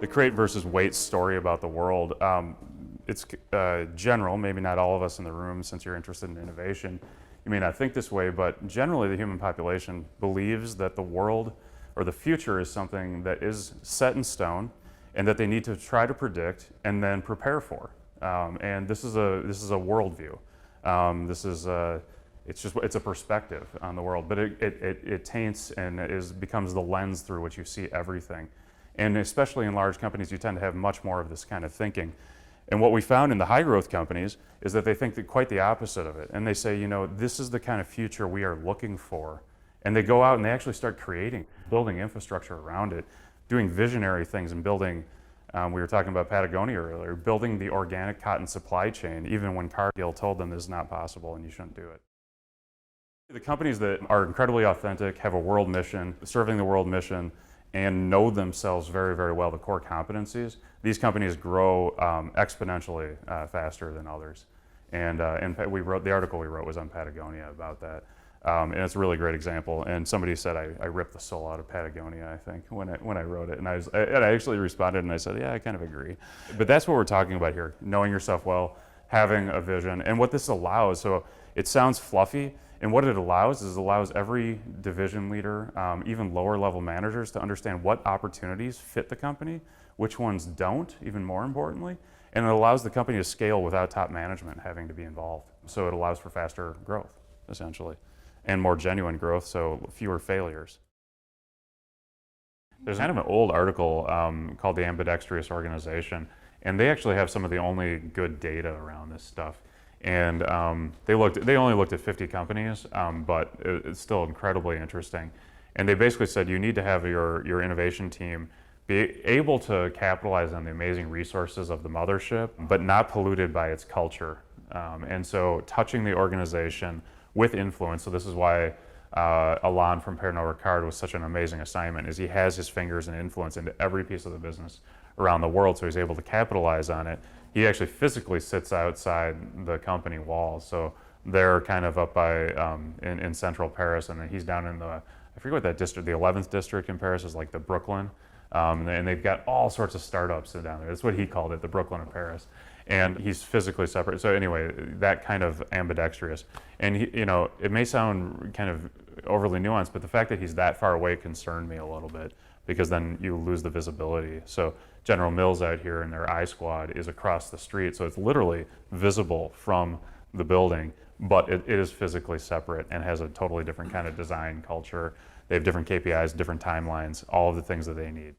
The crate versus weight story about the world, it's general, maybe not all of us in the room, since you're interested in innovation, you may not think this way, but generally the human population believes that the world or the future is something that is set in stone and that they need to try to predict and then prepare for. And this is a worldview. It's a perspective on the world, but it taints and becomes the lens through which you see everything. And especially in large companies, you tend to have much more of this kind of thinking. And what we found in the high growth companies is that they think quite the opposite of it. And they say, you know, this is the kind of future we are looking for. And they go out and they actually start building infrastructure around it, doing visionary things and building, we were talking about Patagonia earlier, building the organic cotton supply chain, even when Cargill told them this is not possible and you shouldn't do it. The companies that are incredibly authentic, have a world mission, serving the world mission, and know themselves very, very well, the core competencies, these companies grow exponentially faster than others. And the article we wrote was on Patagonia about that. And it's a really great example. And somebody said I ripped the soul out of Patagonia, I think, when I wrote it. And I actually responded and I said, yeah, I kind of agree. But that's what we're talking about here, knowing yourself well, having a vision. And what this allows, so it sounds fluffy, and what it allows is every division leader, even lower level managers, to understand what opportunities fit the company, which ones don't, even more importantly. And it allows the company to scale without top management having to be involved. So it allows for faster growth, essentially, and more genuine growth, so fewer failures. There's kind of an old article called the Ambidextrous Organization, and they actually have some of the only good data around this stuff. And they only looked at 50 companies, but it's still incredibly interesting. And they basically said you need to have your innovation team be able to capitalize on the amazing resources of the mothership, but not polluted by its culture. And so touching the organization with influence, so this is why Alon from Pernod Ricard was such an amazing assignment, is he has his fingers and influence into every piece of the business around the world, so he's able to capitalize on it. He actually physically sits outside the company walls, so they're kind of up by in central Paris, and then he's down in I forget what that district, the 11th district in Paris is like the Brooklyn, and they've got all sorts of startups down there. That's what he called it, the Brooklyn of Paris. And he's physically separate. So anyway, that kind of ambidextrous. And it may sound kind of overly nuanced, but the fact that he's that far away concerned me a little bit, because then you lose the visibility. So General Mills out here and their I Squad is across the street, so it's literally visible from the building, but it is physically separate and has a totally different kind of design culture. They have different KPIs, different timelines, all of the things that they need.